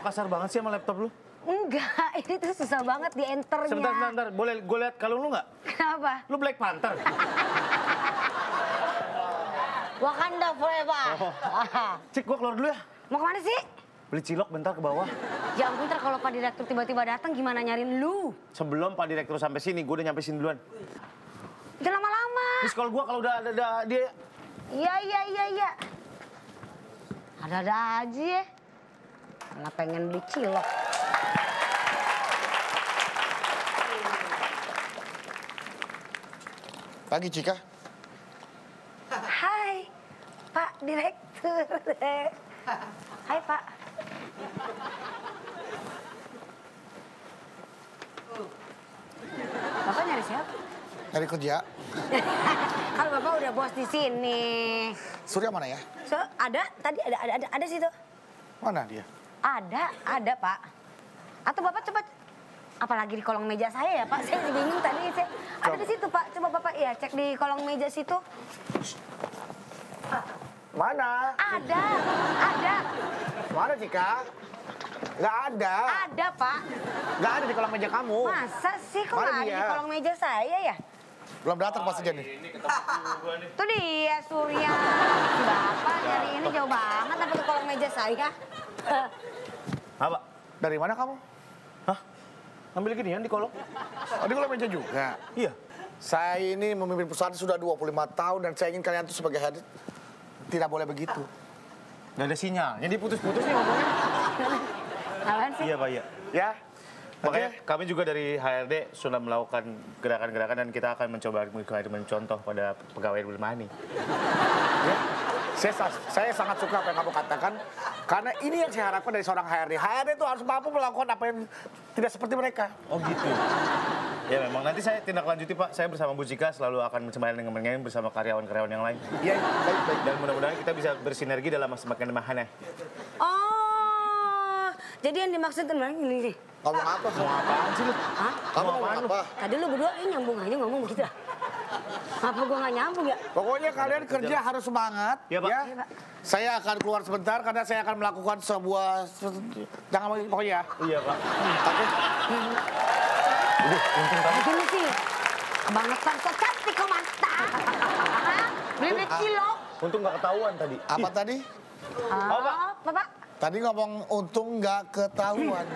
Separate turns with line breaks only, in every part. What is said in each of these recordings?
kasar banget sih sama laptop lu?
Enggak, ini tuh susah banget di enternya.
Sebentar. Boleh gue lihat kalung lu nggak?
Kenapa?
Lu Black Panther.
Wakanda forever.
Cik, gue keluar dulu ya.
Mau kemana sih?
Beli cilok bentar ke bawah.
Ya ampun, ntar kalau Pak Direktur tiba-tiba datang gimana nyariin lu?
Sebelum Pak Direktur sampai sini, gue udah nyampe sini duluan.
Jangan lama-lama.
Terus kalau gue kalau udah ada dia...
Iya. Ada-ada aja ya. Malah pengen beli cilok.
Pagi, Cika.
Hai, Pak Direktur. Hai, Pak. Bapak nyari siapa?
Nyari kerja.
Kalau Bapak udah bos di sini.
Surya mana ya?
So, tadi ada situ.
Mana dia?
Ada, Pak. Atau Bapak coba, apalagi di kolong meja saya ya, Pak. Saya bingung tadi. Ada di situ, Pak. Coba Bapak ya cek di kolong meja situ.
Mana?
Ada.
Mana, Cika? Nggak ada.
Ada, Pak.
Nggak ada di kolong meja kamu.
Masa sih kok
Mana
nggak ada
dia?
di kolong meja saya ya?
Belum datang pasti jadi.
Itu dia Surya. Bapak nyari ini jauh banget sampai ke kolong meja saya.
Apa?
Dari mana kamu?
Hah? Ambil ginian di kolong?
Oh, di kolong meja juga.
Iya.
Saya ini memimpin perusahaan sudah 25 tahun dan saya ingin kalian tuh sebagai head tidak boleh begitu.
Nggak ada sinyal. Jadi putus-putus nih ngomongnya.
Apaan sih?
Iya, Pak, iya.
Ya.
Makanya kami juga dari HRD sudah melakukan gerakan-gerakan dan kita akan mencoba mencontoh pada pegawai rumah ini.
Ya. Saya sangat suka apa yang kamu katakan karena ini yang saya harapkan dari seorang HRD. HRD itu harus mampu melakukan apa yang tidak seperti mereka.
Oh gitu. Ya memang nanti saya tindak lanjuti Pak. Saya bersama Bu Cika selalu akan mencoba bersama karyawan-karyawan yang lain.
Iya, baik.
Dan mudah-mudahan kita bisa bersinergi dalam semakin mahana.
Oh, jadi yang dimaksud teman ini sih.
Ngomong apa?
Mau apaan sih lu?
Hah?
Kamu ngomong apa?
Tadi lu berdua nyambung aja ngomong begitu dah. Apa gua nggak nyambung ya?
Pokoknya kalian kerja harus semangat.
Ya, Pak.
Ya.
Iya, Pak.
Saya akan keluar sebentar karena saya akan melakukan sebuah... Jangan pokoknya ya.
Iya Pak.
Oke.
Untung tadi.
Begini sih. Kebangetan kok cantik kok mantap. Beli cilok.
Untung nggak ketahuan tadi.
Apa tadi?
Apa, Pak?
Tadi ngomong untung nggak ketahuan.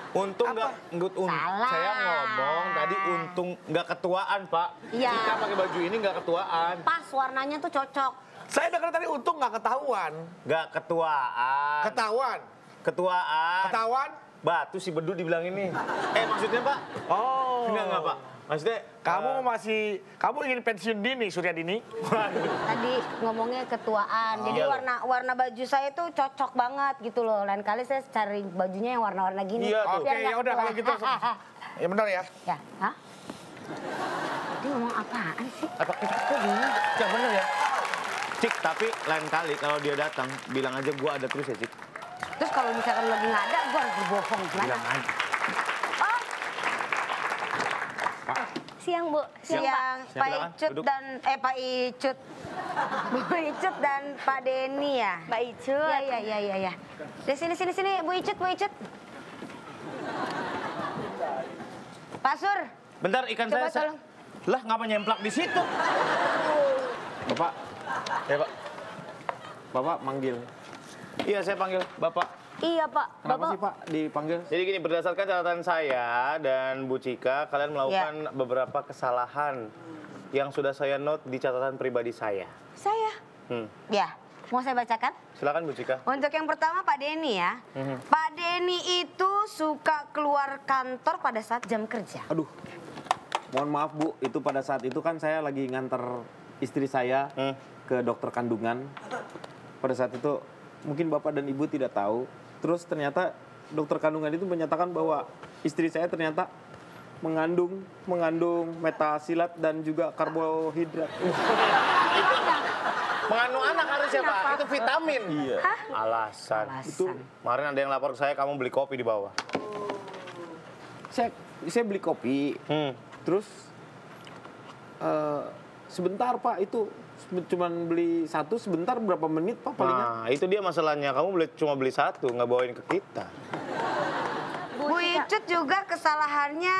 Untung nggak,
Salah.
saya ngomong tadi untung nggak ketuaan Pak.
Iya.
Cika pakai baju ini nggak ketuaan.
Pas warnanya tuh cocok.
Saya dengar tadi untung nggak ketahuan.
Nggak ketuaan.
Ketahuan.
Ketuaan.
Ketahuan?
Batu si bedul dibilang ini. Maksudnya Pak?
Oh.
Enggak Pak. Maksudnya
Kamu ingin pensiun dini, Surya Dini?
Tadi ngomongnya ketuaan. Jadi
Iya.
warna baju saya tuh cocok banget gitu loh. Lain kali saya cari bajunya yang warna-warna gini.
Iya tuh.
Oke,
Biar nggak
ya udah
tua.
kalau gitu. Ya benar ya.
Ya, hah? Dia ngomong apaan sih?
Apa
Aku bingung.
ya bener ya. Cik, tapi lain kali kalau dia datang bilang aja gua ada terus ya Cik.
Terus kalau misalkan lagi nggak ada, gue harus berbohong gimana?
Bilang aja.
Oh. Siang Bu, siang Pak. Pak
silakan,
Icut
duduk.
dan Pak Icut. Bu Icut dan Pak Denny ya. Pak Icut. Iya. Di sini Bu Icut. Pak Sur.
Bentar ikan
Coba
saya.
tolong.
Lah ngapa nyemplak di situ?
Bapak,
Ya Pak.
Bapak manggil.
Iya saya panggil Bapak.
Iya Pak.
Kenapa sih Pak dipanggil?
Jadi gini, berdasarkan catatan saya dan Bu Cika, kalian melakukan beberapa kesalahan yang sudah saya note di catatan pribadi saya.
Saya. Ya, mau saya bacakan?
Silakan Bu Cika.
Untuk yang pertama Pak Denny ya. Pak Denny itu suka keluar kantor pada saat jam kerja.
Aduh, mohon maaf Bu, itu pada saat itu kan saya lagi nganter istri saya ke dokter kandungan. Pada saat itu mungkin Bapak dan Ibu tidak tahu. Terus ternyata dokter kandungan itu menyatakan bahwa istri saya ternyata mengandung metasilat dan juga karbohidrat.
Mengandung anak harusnya Pak, itu vitamin.
Iya.
Alasan.
Itu.
Kemarin ada yang lapor ke saya, kamu beli kopi di bawah.
Saya beli kopi. Terus sebentar Pak, itu cuman beli satu sebentar berapa menit Pak palingan.
Nah, itu dia masalahnya. Kamu cuma beli satu, nggak bawain ke kita.
Bu Icut juga kesalahannya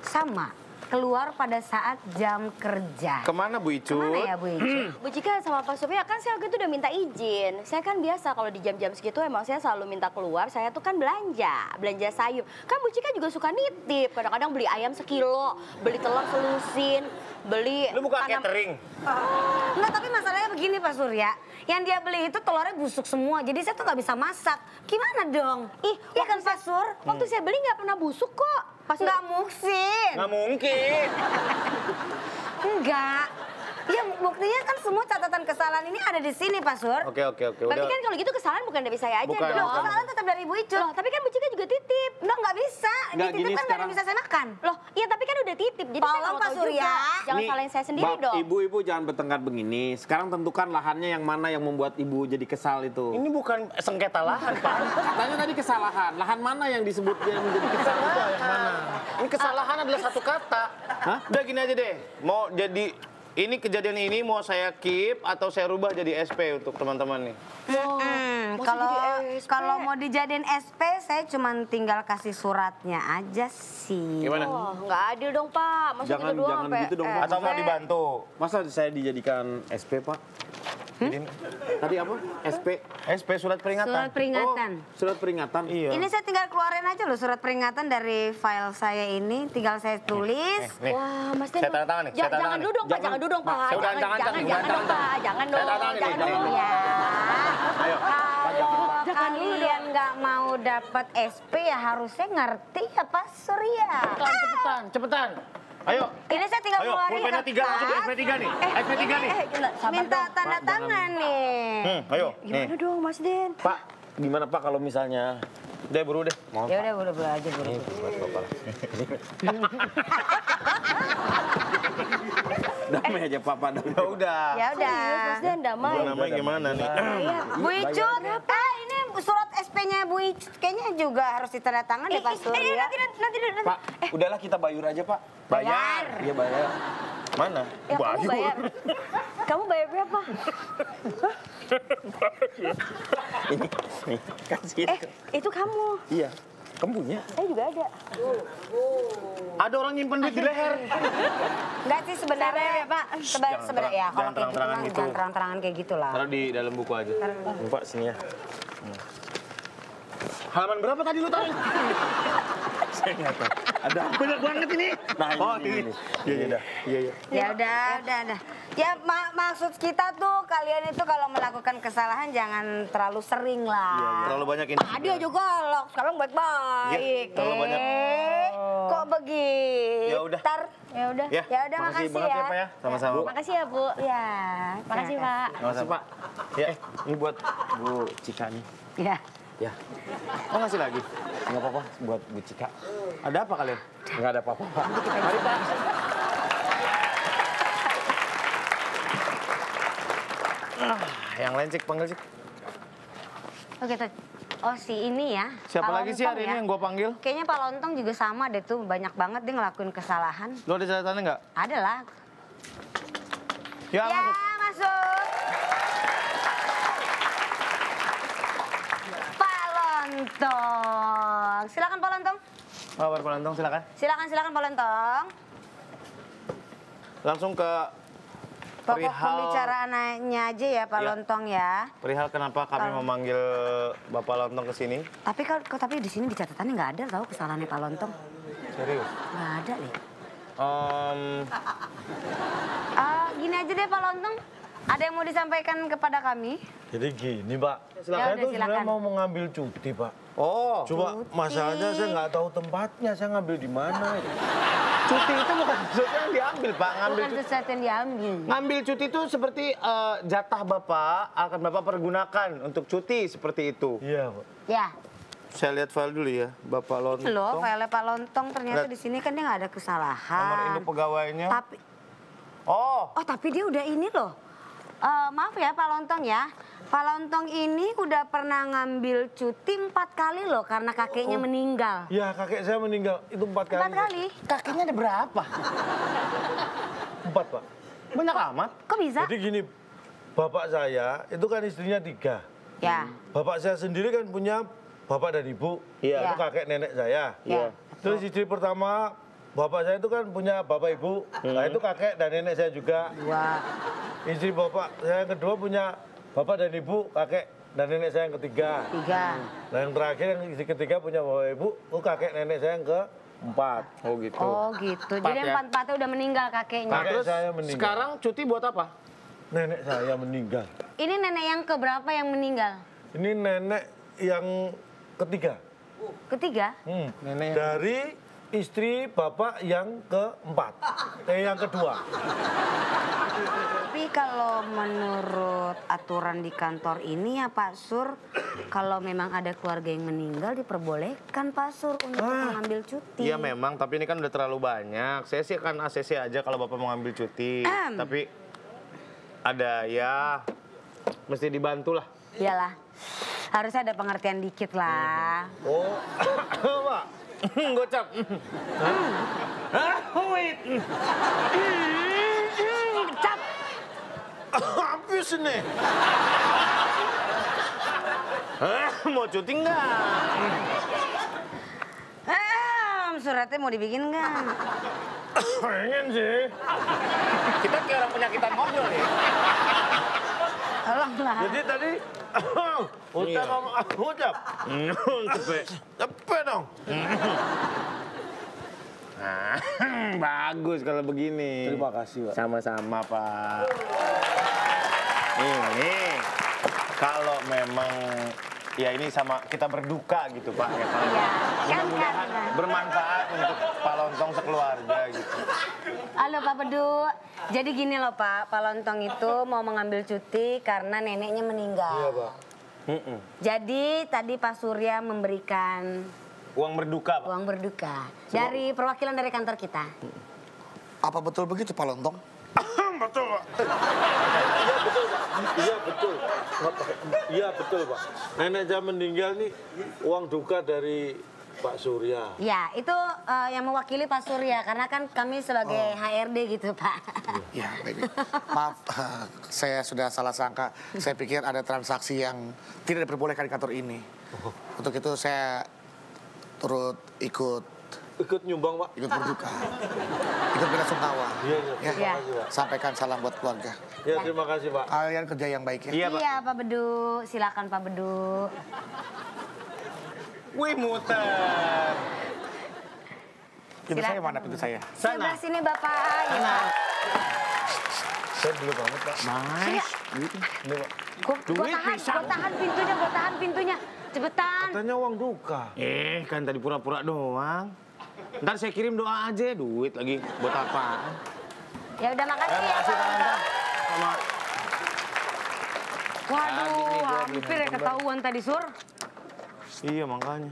sama. Keluar pada saat jam kerja.
Kemana Bu Icut?
Kemana ya Bu Icut?
Bu Cika sama Pak Surya kan saya waktu itu udah minta izin. Saya kan biasa kalau di jam-jam segitu emang saya selalu minta keluar. Saya tuh kan belanja sayur. Kan Bu Cika juga suka nitip. Kadang-kadang beli ayam sekilo, beli telur selusin, beli
Lu buka catering?
Enggak, tapi masalahnya begini Pak Surya. Yang dia beli itu telurnya busuk semua. Jadi saya tuh nggak bisa masak. Gimana dong?
Ih,
Iya kan Pak Sur?
waktu saya beli nggak pernah busuk kok. Pas
Nggak mungkin.
Nggak mungkin.
Enggak. Ya buktinya kan semua catatan kesalahan ini ada di sini Pak Sur.
Oke.
Berarti
Udah.
kan kalau gitu kesalahan bukan dari saya aja
Bukan,
dong.
Loh,
bukan.
kesalahan tetap dari Bu Icut.
Loh, tapi kan Bu Cika juga titip.
Nggak bisa.
Nggak,
Dititip
gini
kan nggak ada
sekarang.
yang bisa saya makan.
Loh, iya tapi kan udah titip. Jadi saya
Tolong,
nggak
Pak
tahu
Surya.
juga. Jangan
Nih,
salahin saya sendiri dong.
Ibu-ibu jangan bertengkar begini. Sekarang tentukan lahannya yang mana yang membuat ibu jadi kesal itu.
Ini bukan sengketa lahan, Pak.
Katanya tadi kesalahan. Lahan mana yang disebut dia menjadi kesal itu yang mana?
Ini kesalahan adalah satu kata.
Hah?
Udah gini aja deh. Mau jadi ini kejadian ini mau saya keep atau saya rubah jadi SP untuk teman-teman nih.
Kalau mau dijadiin SP, saya cuma tinggal kasih suratnya aja sih.
Gimana?
Oh, nggak adil dong Pak. Masa
Jangan-
gitu doang
jangan
sampai-
gitu dong, Pak.
Atau mau dibantu?
Masa saya dijadikan SP, Pak? Tadi apa? SP?
SP surat peringatan.
Surat peringatan.
Oh, surat peringatan.
Iya.
Ini saya tinggal keluarin aja loh surat peringatan dari file saya ini. Tinggal saya tulis.
Nih.
Wah, Mas Den.
Saya tanda tangan nih, saya tanda
Jangan
tangan nih.
dulu dong, Pak. Jangan dulu dong, Pak.
Saya udah
Jangan,
tangan,
jangan,
udah
jangan dong,
tangan.
Pak. Jangan dong,
Saya tanda tangan nih,
jangan
jangan.
dong.
Ya.
Ayo.
Kalau kalian nggak mau dapat SP ya harusnya ngerti ya Pak Surya.
Cepetan. Ayo.
Ini saya tinggal
Ayo,
keluarin
pulpen 3 langsung ke SP3 nih. SP3 nih.
Minta tanda tangan nih.
Ayo.
Gimana
Nih.
dong, Mas Den?
Pak, gimana Pak kalau misalnya...
Deh, buru deh.
Ya udah buru-buru aja buru.
Damai aja Papa, damai.
Ya udah.
Ya udah.
Serius, Mas Den, damai.
Namanya gimana nih?
Bu Icut, ini surat SP-nya Bu Icut kayaknya juga harus ditandatangan ya Pak Surya.
Nanti.
Pak, udahlah kita bayar aja Pak.
Bayar.
Iya bayar.
Mana?
Ya, kamu bayar. Kamu bayar berapa?
Nih, kasih.
Itu kamu.
Iya. Kamu punya?
Saya juga ada.
Ada orang nyimpen duit di leher.
Enggak sih sebenarnya ya Pak. Sebenarnya ya kalau
jangan
kayak gitu
terang-terangan
mah
gitu.
jangan terang-terangan kayak gitu lah.
Taruh di dalam buku aja. Pak, sini ya. Halaman berapa tadi lu taruh? Saya nggak tahu. Ada banyak banget ini.
Nah,
Oh,
ini.
ini. Iya.
Ya udah. Ya maksud kita tuh kalian itu kalau melakukan kesalahan jangan terlalu sering lah.
Terlalu banyak ini.
Tadi aja galak, sekarang baik-baik.
Iya, terlalu banyak.
Kok begitu?
Ya udah.
Ya udah.
Ya,
Ya udah makasih
banget
ya.
ya, Pak ya. Sama-sama.
Makasih ya, Bu.
Ya.
Makasih, Pak.
Makasih, Pak. Ya,
Ini buat Bu Cika nih.
Ya.
Ya,
mau ngasih lagi?
nggak apa-apa buat Bu Cika.
Ada apa kalian?
Nggak ada apa-apa, Pak.
Mari, Pak. Yang lain Cik, panggil Cik.
Oke, tuh. Oh si ini ya.
Siapa
Pak
lagi sih
Lontong
hari
ya.
ini yang gua panggil?
Kayaknya Pak Lontong juga sama deh tuh, banyak banget dia ngelakuin kesalahan.
Lu ada catatannya nggak?
Ada lah.
Ya, masuk.
masuk. Pak Lontong. Silakan Pak Lontong.
Oh, Pak Lontong, silakan.
Silakan Pak Lontong.
Langsung ke
Pokok
perihal
pembicaraannya aja ya Pak
Ya.
Lontong ya.
perihal kenapa kami memanggil Bapak Lontong ke sini.
Tapi di sini di catatannya nggak ada tahu kesalahannya Pak Lontong.
Serius?
Nggak ada nih. Gini aja deh Pak Lontong. Ada yang mau disampaikan kepada kami?
Jadi gini Pak,
Ya
saya
udah,
tuh sebenarnya
silakan.
mau mengambil cuti Pak.
Oh,
Cuma masalahnya saya nggak tahu tempatnya, saya ngambil di mana.
cuti itu bukan sesuatu yang diambil, Pak.
Bukan sesuatu yang diambil.
Ngambil cuti itu seperti jatah Bapak akan Bapak pergunakan untuk cuti seperti itu.
Iya Pak.
Ya,
Saya lihat file dulu ya, Bapak Lontong.
loh file Pak Lontong ternyata
Lihat.
di sini kan dia nggak ada kesalahan.
Nomor induk pegawainya.
Tapi
Oh,
tapi dia udah ini loh. Maaf ya Pak Lontong ya. Pak Lontong ini udah pernah ngambil cuti 4 kali loh karena kakeknya meninggal.
Ya kakek saya meninggal itu 4 kali.
4 kali?
Kakinya ada berapa?
4 Pak.
Banyak amat.
Kok bisa?
Jadi gini, bapak saya itu kan istrinya 3.
Ya.
Bapak saya sendiri kan punya bapak dan ibu.
Iya.
Itu kakek nenek saya.
Iya.
Terus istri pertama bapak saya itu kan punya bapak ibu. Nah itu kakek dan nenek saya juga.
Wah.
Istri bapak saya yang kedua punya bapak dan ibu, kakek dan nenek saya yang ketiga.
3.
Nah yang terakhir yang istri ketiga punya bapak ibu, itu kakek nenek saya yang keempat.
Oh gitu.
Oh gitu. Jadi
ya?
4-4-nya udah meninggal kakeknya.
Kakek
Terus
saya meninggal.
sekarang cuti buat apa?
Nenek saya meninggal.
Ini nenek yang keberapa yang meninggal?
Ini nenek yang ketiga.
Ketiga?
Nenek yang...
Dari istri bapak yang keempat. Yang kedua.
Tapi kalau menurut aturan di kantor ini ya Pak Sur, kalau memang ada keluarga yang meninggal diperbolehkan Pak Sur untuk mengambil cuti.
Iya memang, tapi ini kan udah terlalu banyak. Saya sih akan ACC aja kalau Bapak mau ngambil cuti. Tapi ada ya, mesti dibantu lah.
Iyalah, harusnya ada pengertian dikit lah.
Oh, Pak.
Gocap. Wait.
Cap.
Habis nih. Mau cuti nggak?
Suratnya mau dibikin nggak?
Pengen sih.
Kita kayak orang penyakitan ngobrol ya.
Tolonglah.
Jadi tadi ucap sama ucap.
Cepet.
Cepet dong.
Nah, bagus kalau begini.
Terima kasih, Pak.
Sama-sama, Pak. Ini kalau memang ya ini sama kita berduka gitu, Pak. Ya, kalau
Iya, kan
mudah-mudahan
karena.
bermanfaat untuk Pak Lontong sekeluarga gitu.
Halo Pak Bedu. Jadi gini loh Pak, Pak Lontong itu mau mengambil cuti karena neneknya meninggal.
Iya, Pak.
Jadi tadi Pak Surya memberikan
Uang berduka, Pak.
uang berduka dari perwakilan dari kantor kita.
Apa betul begitu Pak Lontong?
Betul, Pak. Iya, betul. Iya, betul, Pak. Nenek saya meninggal nih uang duka dari Pak Surya.
Ya, itu yang mewakili Pak Surya karena kan kami sebagai HRD gitu Pak.
Ya, baik. Maaf, saya sudah salah sangka. Saya pikir ada transaksi yang tidak diperbolehkan di kantor ini. Untuk itu saya turut ikut
Nyumbang, Pak.
ikut berduka, ikut belasungkawa.
Iya,
Ya,
Iya.
Makasih, Pak.
sampaikan salam buat keluarga.
Ya, terima kasih, Pak.
Kalian kerja yang baik ya.
Iya, Pak.
Iya Pak Bedu, silakan Pak Bedu.
Wih, muter.
Pintu saya
Silakan.
mana pintu saya?
Sebelah sini Bapak. Iya.
Saya dulu banget, Pak.
Nice.
Ini, Pak.
Gua tahan pintunya. Cepetan.
Katanya uang duka.
Kan tadi pura-pura doang. Ntar saya kirim doa aja, duit lagi buat apa?
Ya udah makasih ya Pak Lontong.
Sama
Waduh, hampir ya ketahuan tadi Sur.
iya makanya.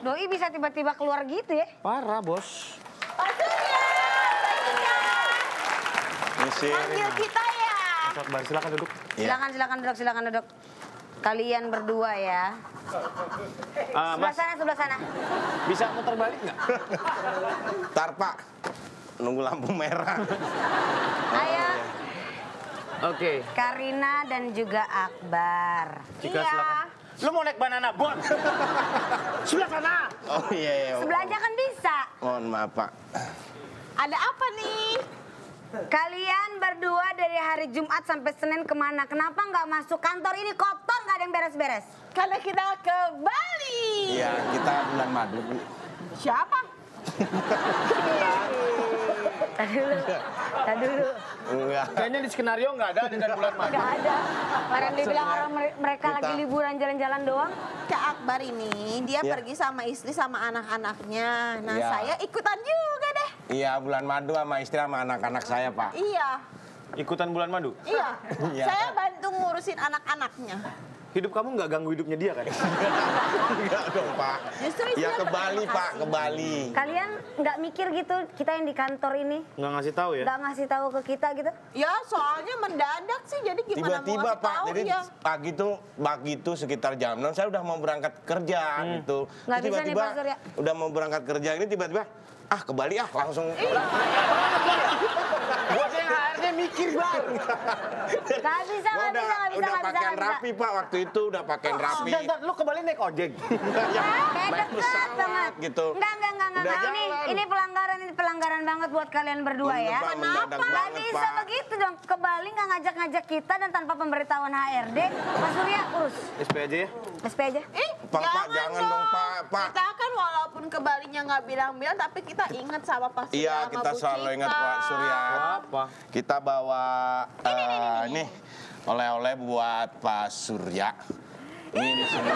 Doi bisa tiba-tiba keluar gitu ya.
Parah, Bos.
Panggil kita ya.
Bar, silakan duduk.
Silakan duduk. Kalian berdua ya.
Mas,
Sebelah sana.
bisa muter balik nggak?
Ntar Pak, nunggu lampu merah.
Ayo,
Oke.
Karina dan juga Akbar.
Cika, silakan. Lu mau naik banana boat? Sebelah sana.
Oh iya.
Sebelah aja kan bisa.
Mohon maaf Pak.
Ada apa nih? Kalian berdua dari hari Jumat sampai Senin kemana? Kenapa nggak masuk kantor ini kotor, nggak ada yang beres-beres?
Karena kita ke Bali.
Iya, kita bulan madu.
Siapa?
Tadi dulu.
Enggak.
Kayaknya di skenario nggak ada dengan bulan madu.
Nggak ada. Kemarin dibilang orang mereka lagi liburan jalan-jalan doang.
Kak Akbar ini dia pergi sama istri sama anak-anaknya. Nah
Iya.
saya ikutan juga deh.
Iya, bulan madu sama istri sama anak-anak saya Pak.
Iya.
Ikutan bulan madu?
Iya.
Iya.
Saya bantu ngurusin anak-anaknya.
hidup kamu nggak ganggu hidupnya dia kan?
Enggak dong, Pak.
Justru
Ya
istrinya
ke Bali,
berterima
Pak, ke Bali.
Kalian nggak mikir gitu, kita yang di kantor ini
Nggak ngasih tahu ya?
nggak ngasih tahu ke kita gitu?
Ya soalnya mendadak sih, jadi gimana mau
Tiba-tiba,
ngasih
Pak.
tahu
Jadi
ya.
pagi tuh sekitar jam 6 saya udah mau berangkat kerja gitu.
Nggak
Terus
bisa nih,
tiba-tiba
Pak Surya.
udah mau berangkat kerja ini tiba-tiba ke Bali langsung.
Gua yang HRD mikir bang.
Nggak bisa,
Gua
nggak bisa, nggak bisa,
udah
nggak bisa,
pakaian
nggak bisa.
rapi, Pak, waktu itu udah pakaian rapi.
Bentar, lu kembali naik ojek.
Kayak
Naik
deket
pesawat
banget.
gitu.
Enggak.
Udah
Ini pelanggaran banget buat kalian berdua ya.
Pak, mendadak
Nggak
banget,
bisa
Pak.
begitu dong. Ke Bali nggak ngajak-ngajak kita dan tanpa pemberitahuan HRD. Pak Surya urus.
SP aja ya.
SP aja.
Pak, jangan dong, Pak.
Kita kan walaupun ke Balinya nggak bilang-bilang, tapi kita ingat sama Pak Surya
Iya,
sama
kita
Bu
selalu
Cika.
ingat Pak Surya.
Apa?
Kita bawa nih oleh-oleh buat Pak Surya. Ini di sini.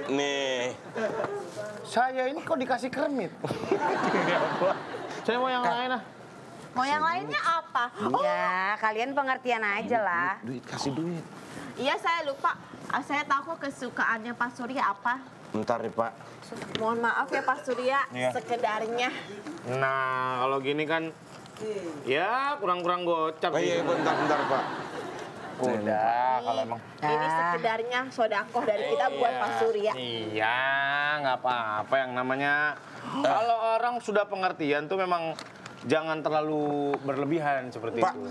Nih.
Saya ini kok dikasih kermit? Saya mau yang lain ah.
Mau yang lainnya apa?
Ya, kalian pengertian aja lah.
Duit, kasih duit.
Iya, saya lupa. Saya tahu kesukaannya Pak Surya apa.
Bentar nih, Pak.
Mohon maaf ya Pak Surya,
Iya.
sekedarnya.
Nah, kalau gini kan ya kurang-kurang gocap.
Oh iya, bentar, Pak.
Udah, kalau emang.
Ini sekedarnya sodakoh dari kita buat Pak Surya.
Iya, nggak apa-apa yang namanya. Kalau orang sudah pengertian tuh memang jangan terlalu berlebihan seperti
Pak.
itu.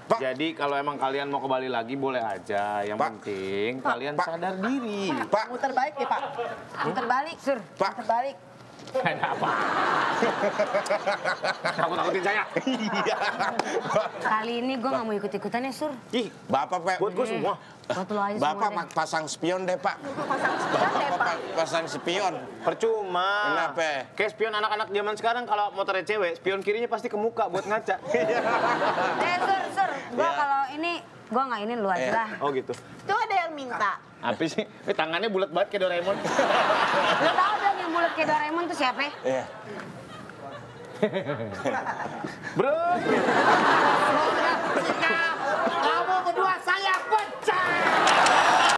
Pak.
Jadi kalau emang kalian mau ke Bali lagi boleh aja. Yang
Pak.
penting kalian
Pak.
sadar diri.
Pak,
Muter balik ya Pak. Muter balik.
Sur,
Pak.
Muter balik.
Ada apa? Takut-takutin saya.
Iya.
kali ini gue nggak mau ikut-ikutan ya, Sur.
Ih,
Bapak, Pak.
buat gue semua.
Buat lo aja
Bapak
semua deh.
pasang spion deh, Pak.
Pasang spion deh Pak.
Pasang spion.
Percuma.
Kenapa?
Kayak spion anak-anak zaman sekarang kalau motornya cewek, spion kirinya pasti ke muka buat ngaca.
Sur, gue
Ya.
kalau ini, gue nggak ini lu aja lah.
Oh gitu.
Itu ada yang minta.
Apa sih? Tangannya bulat banget kayak Doraemon.
Lo tau dong yang bulat kayak Doraemon tuh siapa?
Iya.
Bro.